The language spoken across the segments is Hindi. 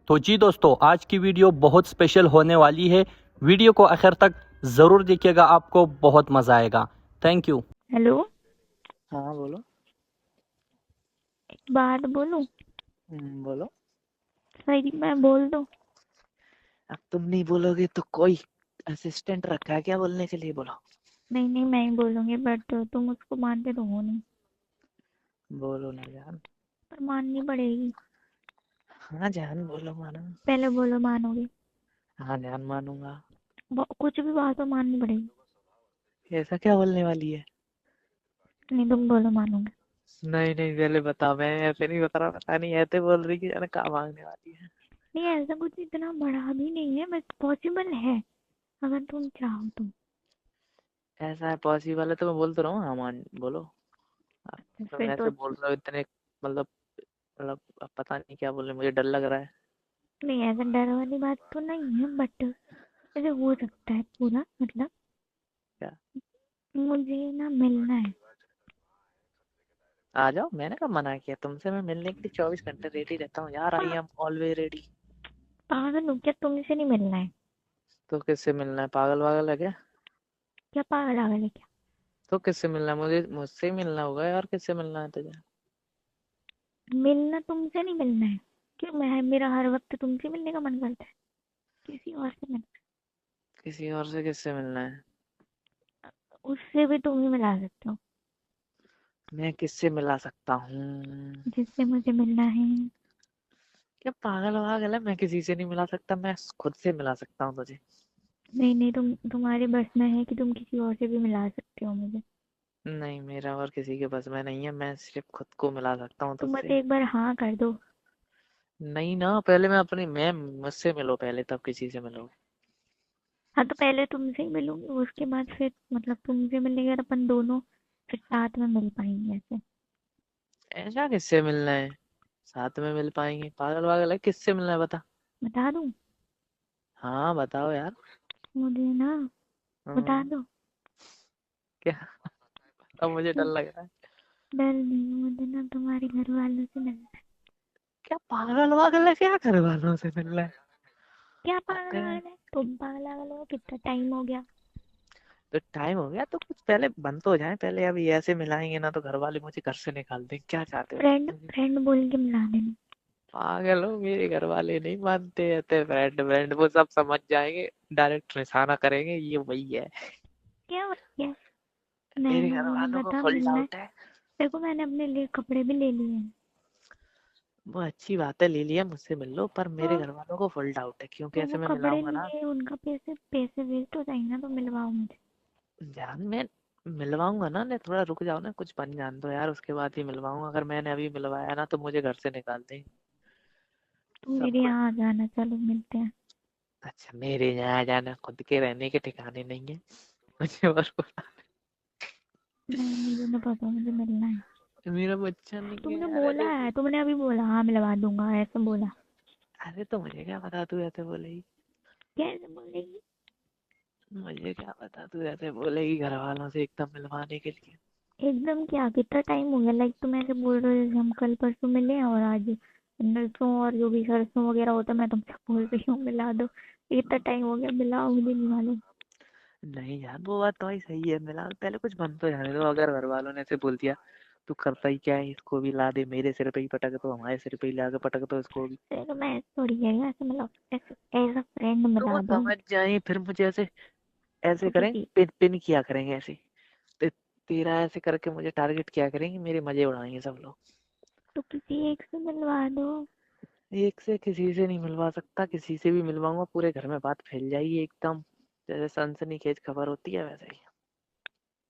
तो जी दोस्तों, आज की वीडियो बहुत स्पेशल होने वाली है। वीडियो को आखिर तक ज़रूर देखिएगा, आपको बहुत मज़ा आएगा। Thank you. हेलो। हाँ बोलो। एक बात बोलूं? बोलो। सही मैं बोल दूं? अब तुम नहीं बोलोगे तो कोई असिस्टेंट रखा है क्या बोलने के लिए? बोलो। नहीं नहीं, मैं ही बोलूंगी, बट तुम उसको मानते तो हो नहीं। बोलो ना जान। पर माननी पड़ेगी। हाँ जान बोलो, मानो। पहले बोलो मानोगे? हाँ जान मानूंगा। कुछ भी बात हो माननी पड़ेगी। ऐसा क्या बोलने वाली है? नहीं, तुम बोलो मानोगे। नहीं नहीं, पहले बताओ। मैं ऐसे नहीं बता रहा, पता नहीं ऐसे बोल रही कि जाने कहाँ मांगने वाली है। नहीं, ऐसा कुछ इतना बड़ा भी नहीं है, बस पॉसिबल है अगर तुम चाहो तो। ऐसा है पॉसिबल है तो मैं बोल तो रहा हूँ, हाँ मान बोलो। आप तो तुम फिर तो ऐसे बोल अच्छा। रहे हो इतने, मतलब अब पता नहीं क्या बोल रहे, मुझे डर लग रहा है। नहीं, ऐसा डर वाली बात तो नहीं है, बट ऐसे हो सकता है पूरा, मतलब क्या? मुझे ना मिलना है। आ जाओ, मैंने कब मना किया तुमसे? मैं मिलने के लिए 24 घंटे रेडी रहता हूँ यार। I am always ready. पागल हो क्या? तुमसे नहीं मिलना है? तो किससे मिलना है? पागल वागल है क्या? क्या पागल आगल है क्या? तो किससे मिलना है? मुझसे ही मिलना होगा यार। किससे मिलना है तुझे? मिलना तुमसे नहीं मिलना है। क्यों, मैं मेरा हर वक्त तुमसे मिलने का मन करता है? किसी और से मिलना किसी और से किससे मिलना है? है? उससे भी तुम ही मिला सकते हो मैं किससे मिला सकता हूँ? जिससे मुझे मिलना है। क्या पागल वागल है? मैं किसी से नहीं मिला सकता, मैं खुद से मिला सकता हूँ तुझे। नहीं नहीं, तुम्हारे बस में है कि तुम किसी और से भी मिला सकते हो मुझे। नहीं, मेरा और किसी के बस में नहीं है। मैं सिर्फ खुद को मिला सकता हूँ तुम बस तुझसे। एक बार हाँ कर दो। नहीं ना, पहले मैं मुझसे मिलो पहले, तब किसी से मिलो। हाँ, तो पहले तुमसे ही मिलूंगी, उसके बाद फिर मतलब तुमसे मिलने के बाद अपन दोनों फिर साथ में मिल पाएंगे ऐसे। ऐसा किससे मिलना है? साथ में मिल पाएंगे? पागल वागल है? किससे मिलना है बता। बता दूं? हाँ बताओ यार। मुझे ना, बता हाँ। दो। क्या? अब मुझे डर लग रहा है। डर नहीं, मुझे ना तुम्हारे घर वालों से मिलना है। क्या पागल वागल है? क्या घर वालों से मिलना है? क्या पागल अरे, वागल है? तुम पागल वागल हो? कितना टाइम हो गया? तो टाइम हो गया तो कुछ पहले बंद तो हो जाए पहले। अभी ऐसे मिलाएंगे ना तो घर वाले मुझे घर से निकाल देंगे। क्या चाहते हो फ्रेंड तुम मुझे? फ्रेंड बोल के मिला देना। पागल हो? मेरे घर वाले नहीं मानते रहते फ्रेंड फ्रेंड। वो सब समझ जाएंगे, डायरेक्ट निशाना करेंगे, ये वही है। क्या हो गया? नहीं मेरे घर मुझे नहीं वालों को पता फुल मिलना है। डाउट है। देखो, मैंने अपने लिए कपड़े भी ले लिए हैं। वो अच्छी बात है, ले लिया, मुझसे मिल लो, पर मेरे हाँ, घर वालों को फुल डाउट है क्योंकि तो ऐसे वो मैं कपड़े मिलाऊंगा ना। लिए, उनका पैसे पैसे वेस्ट हो जाएंगे ना, तो मिलवाओ मुझे। जान मैं मिलवाऊंगा ना। नहीं थोड़ा रुक जाओ ना, कुछ बन जान दो यार, उसके बाद ही मिलवाऊंगा। अगर मैंने अभी मिलवाया ना तो मुझे घर से निकाल देंगे। तुम सब मेरे कुछ। यहाँ आ जाना, चलो मिलते हैं। अच्छा, मेरे यहाँ जाना? खुद के रहने के ठिकाने नहीं है मुझे और नहीं, मुझे ना पता, मुझे मिलना है। मेरा बच्चा नहीं है तुमने यार बोला ऐसे। है, तुमने अभी बोला हाँ मिलवा दूंगा, ऐसे बोला। अरे तो मुझे क्या पता तू ऐसे बोलेगी। कैसे बोलेगी? मुझे क्या पता तू ऐसे बोलेगी घर वालों से एकदम मिलवाने के लिए। एकदम क्या? कितना टाइम हो गया? लाइक तुम ऐसे बोल रहे हो जैसे हम कल परसों मिले हैं, और आज नरसों और जो भी सरसों वगैरह होता है मैं तुमसे बोल रही हूँ मिला दो। इतना टाइम हो गया, मिलाओ मुझे नहीं मालूम। नहीं यार, वो बात तो ही सही है। मिला पहले कुछ बन तो जाने दो। अगर घर वालों ने ऐसे बोल दिया तू करता ही क्या है, इसको भी ला दे, मेरे सिर पे ही पटक दो, हमारे सिर पे ही ला के पटक दो इसको भी। तो मैं ऐसे थोड़ी कह रही हूँ, ऐसे मतलब ऐसे एज अ फ्रेंड तो वो मिला दो। समझ जाए फिर मुझे ऐसे ऐसे तो करें, किसी पिन पिन किया करेंगे ऐसे। तेरा ऐसे करके मुझे टारगेट किया करेंगे, मेरे मजे उड़ाएंगे सब लोग। तो किसी एक से मिलवा दो। एक से किसी से नहीं मिलवा सकता। किसी से भी मिलवाऊंगा पूरे घर में बात फैल जाएगी एकदम। जैसे सनसनीखेज खबर होती है वैसे ही।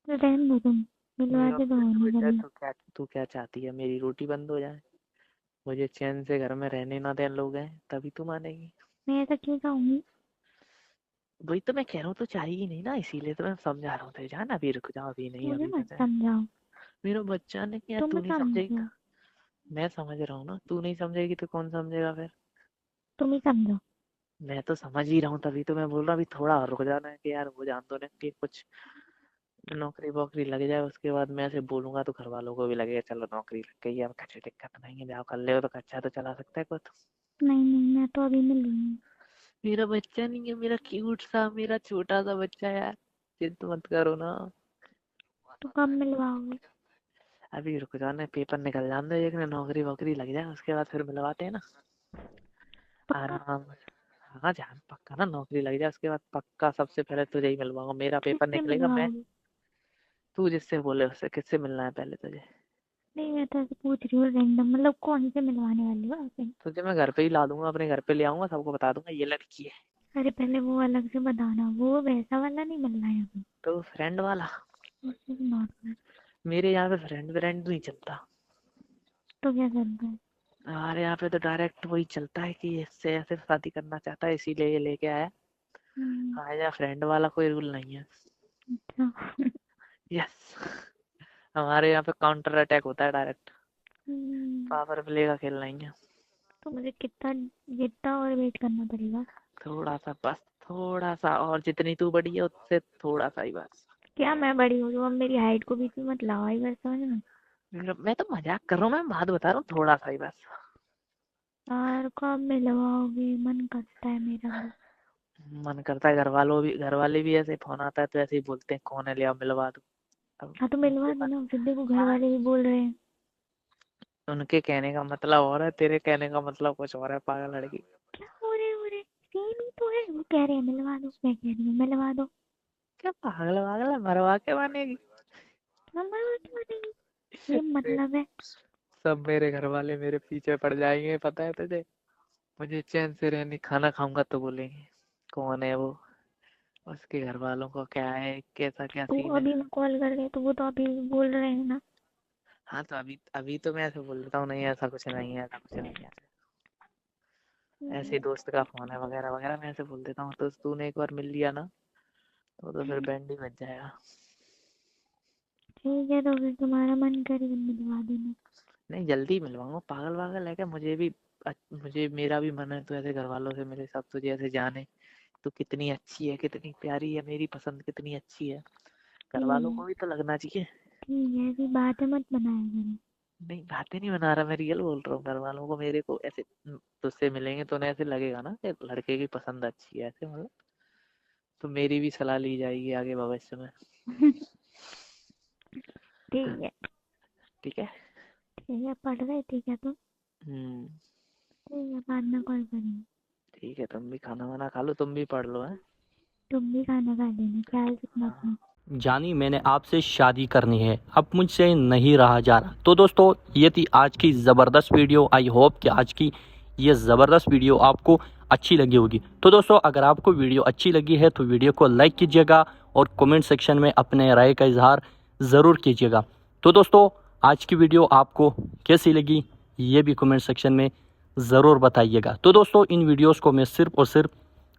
तो रहने दो, तुम मिलवा मेरा दे दो, पेट होने बिक जाए वाली। तो क्या? तू क्या चाहती है? मेरी रोटी बंद हो जाए, मुझे चैन से घर में रहने ना दें लोग हैं, तभी तू मानेगी? मैं ऐसा क्यों चाहूंगी? वही तो मैं कह रहा हूँ, तो चाहिए नहीं ना, इसीलिए तो मैं समझा रहा हूँ तुझे। जान अभी रुक जाओ, अभी नहीं, मुझे अभी मत जैसे समझाओ। मेरा बच्चा ने किया, तुम तू नहीं समझेगी समझो। तो? मैं समझ रहा हूँ ना, तू नहीं समझेगी तो कौन समझेगा फिर? तुम ही समझो। मैं तो समझ ही रहा हूँ, तभी तो मैं बोल रहा हूँ अभी थोड़ा और रुक जाना है कि यार वो जान दो ना कि कुछ नौकरी वोकरी लग जाए, उसके बाद मैं ऐसे बोलूंगा तो घर वालों को भी लगेगा चलो नौकरी लग गई है, अब कुछ दिक्कत नहीं है, ब्याह कर ले तो अच्छा तो चला सकता है कुछ। नहीं नहीं, मैं तो अभी मिल रही हूँ। मेरा बच्चा नहीं है, मेरा क्यूट सा, मेरा छोटा सा बच्चा यार, जिद मत करो ना। तो कब मिलवाओगे? अभी रुक जाने, पेपर निकल जाने दो, एक ने नौकरी वोकरी लग जाए, उसके बाद फिर मिलवाते हैं ना पक्का? आराम से। हाँ जान पक्का ना, नौकरी लग जाए उसके बाद पक्का सबसे पहले तुझे ही मिलवाऊंगा। मेरा पेपर किससे निकलेगा, मैं, मिलवाओगे? तू जिससे बोले उससे। किससे मिलना है पहले तुझे? नहीं, मैं तो ऐसे पूछ रही हूँ रैंडम, मतलब कौन से मिलवाने वाली हो ऐसे? तुझे मैं घर पे ही ला दूंगा, अपने घर पे ले आऊंगा, सबको बता दूंगा ये लड़की है। अरे पहले वो अलग से बताना, वो वैसा वाला नहीं मिलना है अभी। तो फ्रेंड वाला? नॉर्मल। मेरे यहाँ पे फ्रेंड फ्रेंड नहीं चलता। तो क्या करना है? हमारे यहाँ पे तो डायरेक्ट वही चलता है कि इससे ऐसे शादी करना चाहता है, इसीलिए ये लेके आया। हमारे यहाँ फ्रेंड वाला कोई रूल नहीं है। अच्छा। यस। हमारे यहाँ पे काउंटर अटैक होता है डायरेक्ट। हम्म, पावर प्ले का खेल नहीं है। तो मुझे कितना कितना और वेट करना पड़ेगा? थोड़ा सा बस, थोड़ा सा और, जितनी तू बड़ी है उससे थोड़ा सा ही बस। क्या मैं बड़ी हो रही हूँ? अब मेरी हाइट को बीच में मत लाओ, आई बात समझ में। मैं तो मजाक कर रहा हूँ, मैं बात बता रहा हूँ, थोड़ा सा ही बस। यार कब मिलवाओगे, मन करता है मेरा भी। मन करता है, घर वाले भी ऐसे फोन आता है तो ऐसे ही बोलते हैं, कौन है ले आओ मिलवा दो। अब हाँ तो उनके मिलवा दो पास, ना, फिर देखो घर हाँ, वाले भी बोल रहे हैं। उनके कहने का मतलब और है, तेरे कहने का मतलब कुछ और है, पागल लड़की। क्या हो रहे सेम ही तो है, वो कह रहे हैं मिलवा दो, मैं कह रही हूँ मिलवा दो। क्या पागल वागल है, मरवा के मानेगी? क्या मरवा के बनेगी, ये मतलब है? सब मेरे घर वाले मेरे पीछे पड़ जाएंगे, पता है तुझे। मुझे चैन से रहने, खाना खाऊंगा तो बोलेंगे कौन है वो, उसके घर वालों को क्या है, कैसा क्या तो सीन है। अभी मैं कॉल कर रही हूँ तो वो तो अभी बोल रहे हैं ना। हाँ तो अभी अभी तो मैं ऐसे बोल देता हूँ, नहीं ऐसा कुछ नहीं है, ऐसा कुछ नहीं है, ऐसे ही दोस्त का फोन है वगैरह वगैरह, मैं ऐसे बोल देता हूँ। तो तूने एक बार मिल लिया ना, तो फिर बैंड ही बज जाएगा। ठीक है, तो फिर तुम्हारा मन करे तो मिलवा देना। नहीं जल्दी मिलवाऊंगा, पागल वागल है क्या? मुझे मेरा भी मन है तो ऐसे घर वालों से मेरे साथ तुझे ऐसे जाने, तू कितनी अच्छी है, कितनी प्यारी है, मेरी पसंद कितनी अच्छी है, घर वालों ठीक को भी तो लगना चाहिए। ठीक है, ऐसी बातें मत बनाया करो। नहीं बातें नहीं बना रहा, मैं रियल बोल रहा हूँ। घर वालों को मेरे को ऐसे तुझसे मिलेंगे तो उन्हें ऐसे लगेगा ना कि लड़के की पसंद अच्छी है, ऐसे मतलब। तो मेरी भी सलाह ली जाएगी आगे भविष्य में। ठीक है। ठीक है। ठीक है, पढ़ रहे थे क्या तुम? हम्म। ठीक है, बाद में कॉल करेंगे। ठीक है, तुम भी खाना वाना खा लो, तुम भी पढ़ लो है। तुम भी खाना खा लेना, ख्याल रखना अपना। जानी मैंने आपसे शादी करनी है, अब मुझसे नहीं रहा जा रहा। तो दोस्तों ये थी आज की ज़बरदस्त वीडियो। आई होप कि आज की ये ज़बरदस्त वीडियो आपको अच्छी लगी होगी। तो दोस्तों अगर आपको वीडियो अच्छी लगी है तो वीडियो को लाइक कीजिएगा और कमेंट सेक्शन में अपने राय का इजहार ज़रूर कीजिएगा। तो दोस्तों आज की वीडियो आपको कैसी लगी ये भी कमेंट सेक्शन में ज़रूर बताइएगा। तो दोस्तों इन वीडियोज़ को मैं सिर्फ़ और सिर्फ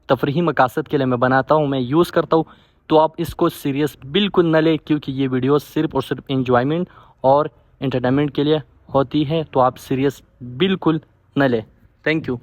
तफरीही मकासद के लिए मैं बनाता हूँ, मैं यूज़ करता हूँ। तो आप इसको सीरियस बिल्कुल न लें, क्योंकि ये वीडियो सिर्फ और सिर्फ एंजॉयमेंट और एंटरटेनमेंट के लिए होती है। तो आप सीरियस बिल्कुल न लें। Thank you.